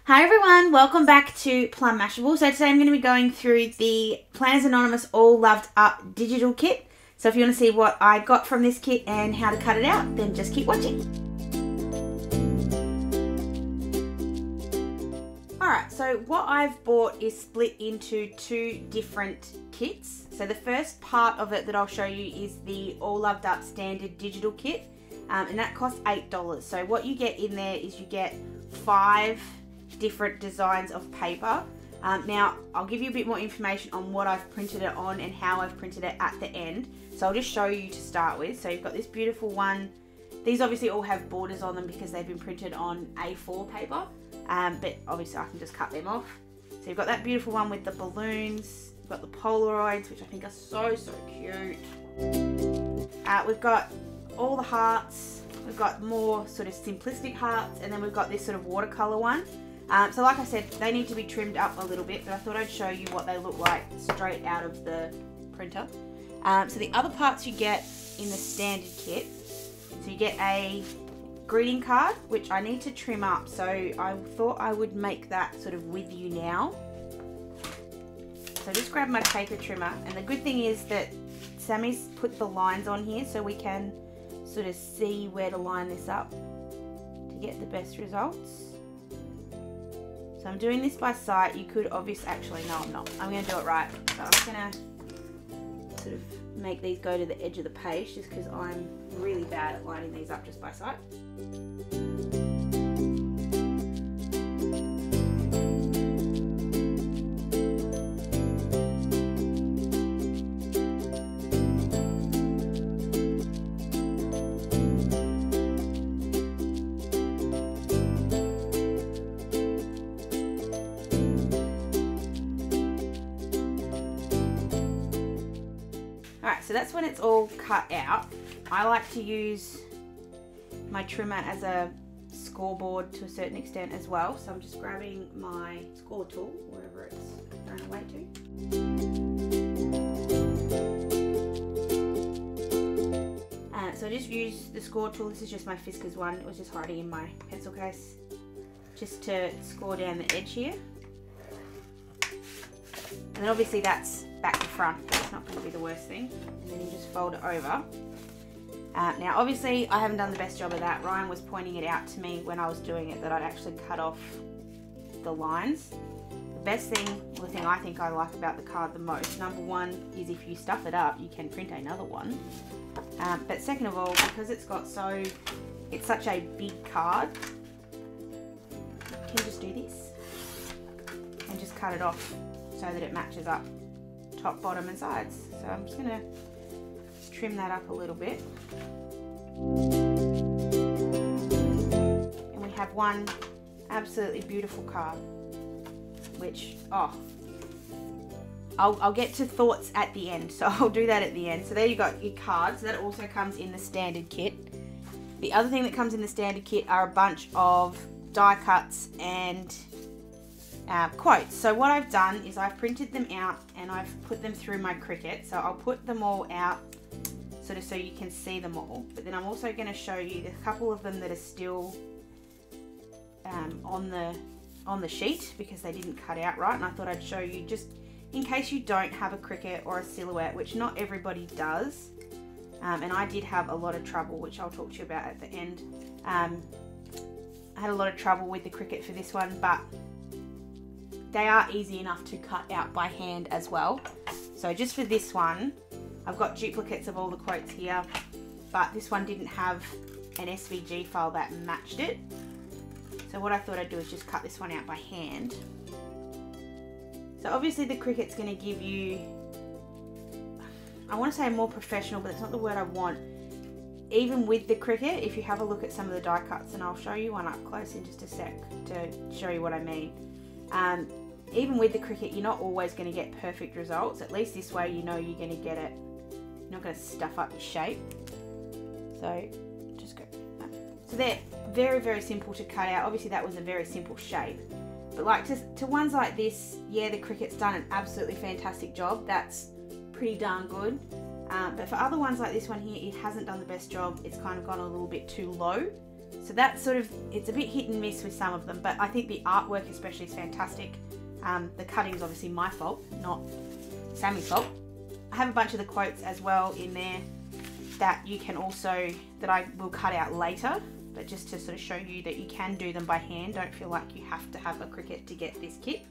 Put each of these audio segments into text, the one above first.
Hi everyone, welcome back to Plum Mashable. So today I'm going to be going through the Planners Anonymous All Loved Up digital kit. So if you want to see what I got from this kit and how to cut it out, then just keep watching. Alright, so what I've bought is split into two different kits. So the first part of it that I'll show you is the All Loved Up standard digital kit, and that costs $8. So what you get in there is you get 5 different designs of paper. Now I'll give you a bit more information on what I've printed it on and how I've printed it at the end. So I'll just show you to start with. So you've got this beautiful one. These obviously all have borders on them because they've been printed on A4 paper, but obviously I can just cut them off. So you've got that beautiful one with the balloons. You've got the Polaroids, which I think are so cute. We've got all the hearts. We've got more sort of simplistic hearts, and then we've got this sort of watercolor one. So like I said, they need to be trimmed up a little bit, but I thought I'd show you what they look like straight out of the printer. So the other parts you get in the standard kit, so you get a greeting card, which I need to trim up, so I thought I would make that sort of with you now. So just grab my paper trimmer, and the good thing is that Sammy's put the lines on here so we can sort of see where to line this up to get the best results. So I'm doing this by sight. You could obviously, actually no I'm not. I'm going to do it right. So I'm just going to sort of make these go to the edge of the page just because I'm really bad at lining these up just by sight. Alright, so that's when it's all cut out. I like to use my trimmer as a scoreboard to a certain extent as well. So I'm just grabbing my score tool, wherever it's thrown away to. So I just use the score tool. This is just my Fiskars one. It was just hiding in my pencil case. Just to score down the edge here. And then obviously that's back to front, that's not going to be the worst thing. And then you just fold it over. Now obviously I haven't done the best job of that. Ryan was pointing it out to me when I was doing it that I'd actually cut off the lines. The best thing, or the thing I think I like about the card the most, number one is if you stuff it up you can print another one. But second of all, because it's such a big card, you can just do this and just cut it off so that it matches up top, bottom and sides. So I'm just going to trim that up a little bit. And we have one absolutely beautiful card, which, I'll get to thoughts at the end, so I'll do that at the end. So there you got your cards. That also comes in the standard kit. The other thing that comes in the standard kit are a bunch of die cuts and quotes. So what I've done is I've printed them out and I've put them through my Cricut. So I'll put them all out sort of so you can see them all. But then I'm also going to show you a couple of them that are still on the sheet because they didn't cut out right. And I thought I'd show you just in case you don't have a Cricut or a Silhouette, which not everybody does. And I did have a lot of trouble, which I'll talk to you about at the end. I had a lot of trouble with the Cricut for this one, but they are easy enough to cut out by hand as well. So just for this one, I've got duplicates of all the quotes here, but this one didn't have an SVG file that matched it. So what I thought I'd do is just cut this one out by hand. So obviously the Cricut's going to give you, I want to say more professional, but it's not the word I want. Even with the Cricut, if you have a look at some of the die cuts, and I'll show you one up close in just a sec to show you what I mean. Even with the Cricut, you're not always going to get perfect results. At least this way you know you're going to get it. You're not going to stuff up your shape. So just go. So they're very simple to cut out. Obviously that was a very simple shape. But like to ones like this, yeah, the Cricut's done an absolutely fantastic job. That's pretty darn good. But for other ones like this one here, it hasn't done the best job. It's kind of gone a little bit too low. So that's sort of, it's a bit hit and miss with some of them, but I think the artwork especially is fantastic. The cutting is obviously my fault, not Sammy's fault. I have a bunch of the quotes as well in there that you can also, that I will cut out later, but just to sort of show you that you can do them by hand. Don't feel like you have to have a Cricut to get this kit.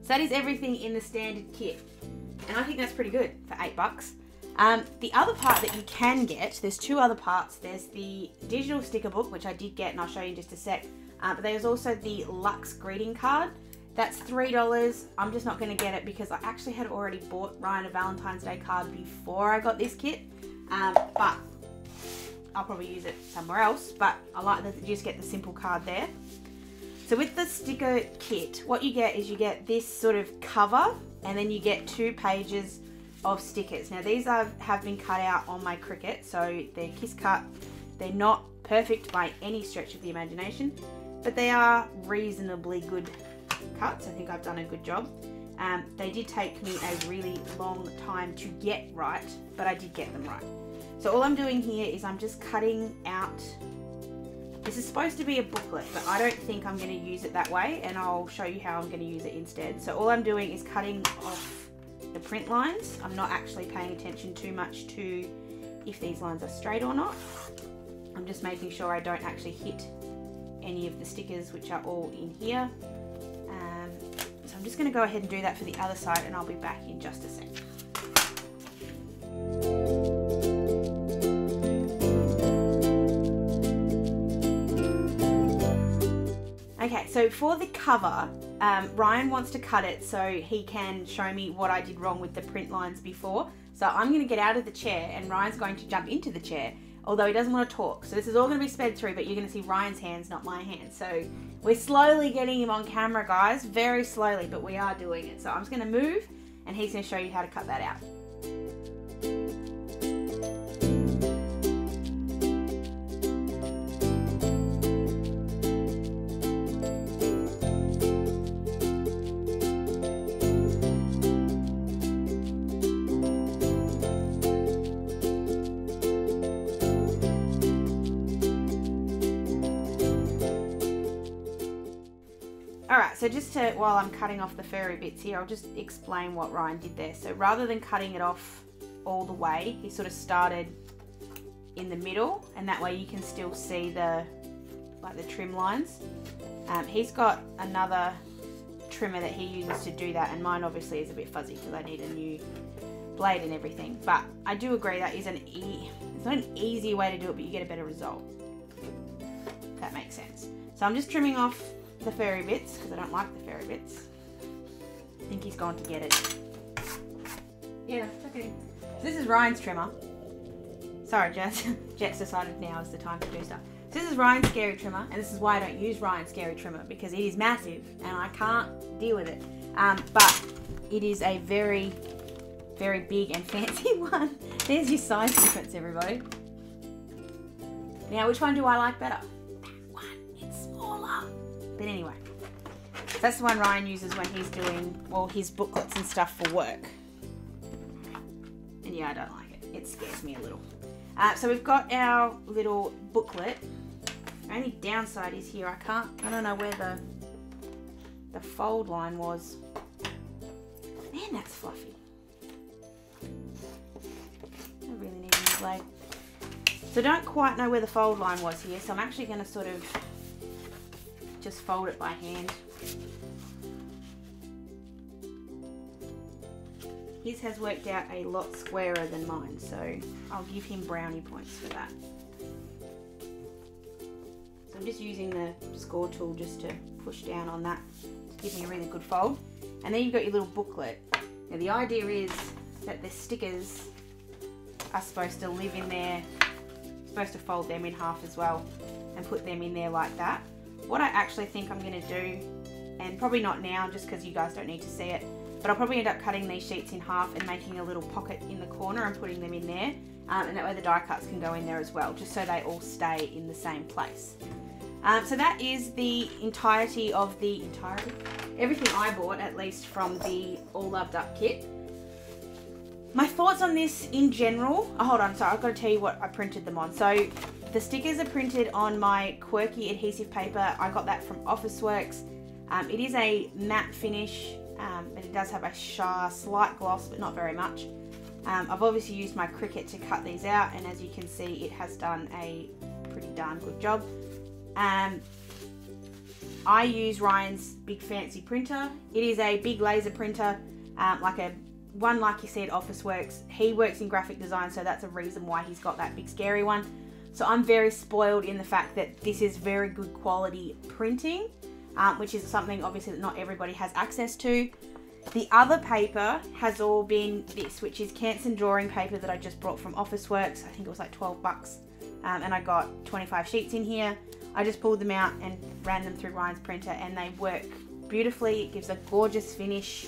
So that is everything in the standard kit, and I think that's pretty good for $8. The other part that you can get, there's two other parts. There's the digital sticker book, which I did get, and I'll show you in just a sec. But there's also the Luxe greeting card. That's $3. I'm just not going to get it because I actually had already bought Ryan a Valentine's Day card before I got this kit. But I'll probably use it somewhere else. But I like that you just get the simple card there. So with the sticker kit, what you get is you get this sort of cover, and then you get 2 pages of stickers. Now these have been cut out on my Cricut, so they're kiss cut. They're not perfect by any stretch of the imagination, but they are reasonably good cuts. I think I've done a good job. They did take me a really long time to get right, but I did get them right. So all I'm doing here is I'm just cutting out, this is supposed to be a booklet, but I don't think I'm going to use it that way, and I'll show you how I'm going to use it instead. So all I'm doing is cutting off the print lines. I'm not actually paying attention too much to if these lines are straight or not. I'm just making sure I don't actually hit any of the stickers, which are all in here. So I'm just going to go ahead and do that for the other side, and I'll be back in just a sec. Okay, so for the cover, Ryan wants to cut it so he can show me what I did wrong with the print lines before. So I'm going to get out of the chair, and Ryan's going to jump into the chair, although he doesn't want to talk. So this is all going to be sped through, but you're going to see Ryan's hands, not my hands. So we're slowly getting him on camera, guys, very slowly, but we are doing it. So I'm just going to move, and he's going to show you how to cut that out. Alright, so just to, while I'm cutting off the furry bits here, I'll just explain what Ryan did there. So rather than cutting it off all the way, he sort of started in the middle, and that way you can still see the trim lines. He's got another trimmer that he uses to do that, and mine obviously is a bit fuzzy because I need a new blade and everything. But I do agree that is it's not an easy way to do it, but you get a better result. If that makes sense. So I'm just trimming off the furry bits because I don't like the furry bits. I think he's gone to get it. Yeah, it's okay. So this is Ryan's trimmer. Sorry, Jess. Jet's decided now is the time to do stuff. So this is Ryan's scary trimmer, and this is why I don't use Ryan's scary trimmer, because it is massive and I can't deal with it. But it is a very, very big and fancy one. There's your size difference, everybody. Now, which one do I like better? But anyway, that's the one Ryan uses when he's doing all his booklets and stuff for work. And yeah, I don't like it. It scares me a little. So we've got our little booklet. The only downside is here, I don't know where the fold line was. Man, that's fluffy. I really need a new blade. So I don't quite know where the fold line was here, so I'm actually going to sort of just fold it by hand. His has worked out a lot squarer than mine, so I'll give him brownie points for that. So I'm just using the score tool just to push down on that to give me a really good fold. And then you've got your little booklet. Now the idea is that the stickers are supposed to live in there, supposed to fold them in half as well and put them in there like that. What I actually think I'm going to do, and probably not now just because you guys don't need to see it, but I'll probably end up cutting these sheets in half and making a little pocket in the corner and putting them in there, and that way the die cuts can go in there as well, just so they all stay in the same place. So that is the entirety of everything I bought, at least from the All Loved Up kit. My thoughts on this in general, oh, hold on, sorry, I've got to tell you what I printed them on. So The stickers are printed on my quirky adhesive paper. I got that from Officeworks. It is a matte finish, but it does have a slight gloss, but not very much. I've obviously used my Cricut to cut these out, and as you can see, it has done a pretty darn good job. I use Ryan's big fancy printer. It is a big laser printer, like you see at Officeworks. He works in graphic design, so that's a reason why he's got that big scary one. So I'm very spoiled in the fact that this is very good quality printing, which is something obviously that not everybody has access to. The other paper has all been this, which is Canson drawing paper that I just brought from Officeworks. I think it was like 12 bucks. And I got 25 sheets in here. I just pulled them out and ran them through Ryan's printer, and they work beautifully. It gives a gorgeous finish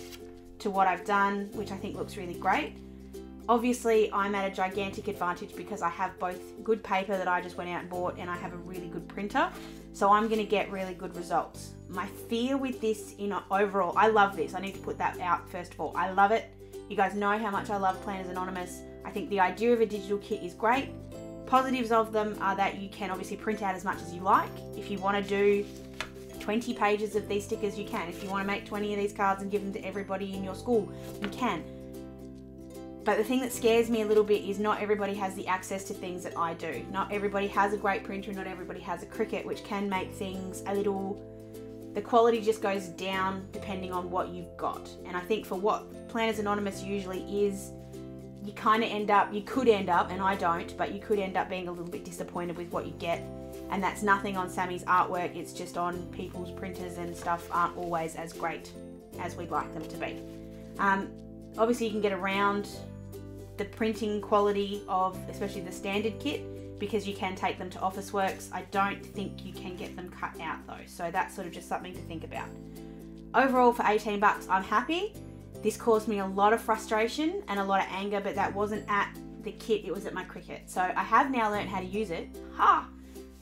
to what I've done, which I think looks really great. Obviously, I'm at a gigantic advantage because I have both good paper that I just went out and bought, and I have a really good printer. So I'm going to get really good results. My fear with this overall, I love this. I need to put that out first of all. I love it. You guys know how much I love Planners Anonymous. I think the idea of a digital kit is great. Positives of them are that you can obviously print out as much as you like. If you want to do 20 pages of these stickers, you can. If you want to make 20 of these cards and give them to everybody in your school, you can. But the thing that scares me a little bit is not everybody has the access to things that I do. Not everybody has a great printer, not everybody has a Cricut, which can make things a little... The quality just goes down depending on what you've got. And I think for what Planners Anonymous usually is, you kind of you could end up, and I don't, but you could end up being a little bit disappointed with what you get. And that's nothing on Sammy's artwork, it's just on people's printers and stuff aren't always as great as we'd like them to be. Obviously you can get around the printing quality of especially the standard kit because you can take them to Officeworks. I don't think you can get them cut out though, so that's sort of just something to think about. Overall, for 18 bucks, I'm happy. This caused me a lot of frustration and a lot of anger, but that wasn't at the kit, it was at my Cricut. So I have now learned how to use it.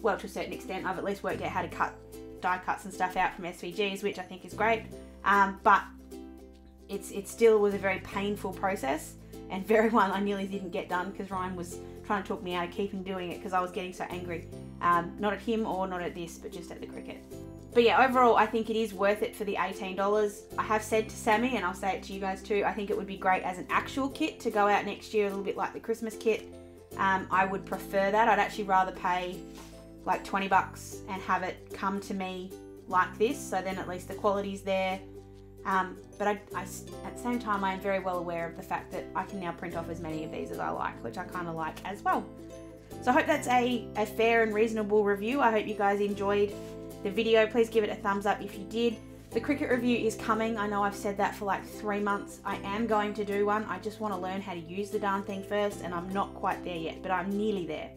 Well, to a certain extent, I've at least worked out how to cut die cuts and stuff out from SVGs, which I think is great. But it still was a very painful process, and very one I nearly didn't get done because Ryan was trying to talk me out of keeping doing it because I was getting so angry. Not at him or not at this, but just at the Cricut. But yeah, overall, I think it is worth it for the $18. I have said to Sammy, and I'll say it to you guys too, I think it would be great as an actual kit to go out next year, a little bit like the Christmas kit. I would prefer that. I'd actually rather pay like 20 bucks and have it come to me like this, so then at least the quality's there. But at the same time, I am very well aware of the fact that I can now print off as many of these as I like, which I kind of like as well. So I hope that's a fair and reasonable review. I hope you guys enjoyed the video. Please give it a thumbs up if you did. The Cricut review is coming. I know I've said that for like 3 months. I am going to do one. I just want to learn how to use the darn thing first, and I'm not quite there yet, but I'm nearly there.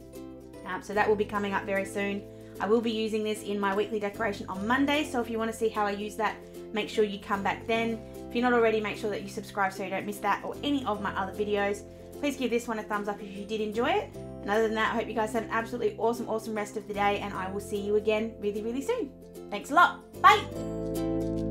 So that will be coming up very soon. I will be using this in my weekly decoration on Monday, so if you want to see how I use that, make sure you come back then. If you're not already, make sure that you subscribe so you don't miss that or any of my other videos. Please give this one a thumbs up if you did enjoy it. And other than that, I hope you guys have an absolutely awesome rest of the day, and I will see you again really soon. Thanks a lot. Bye.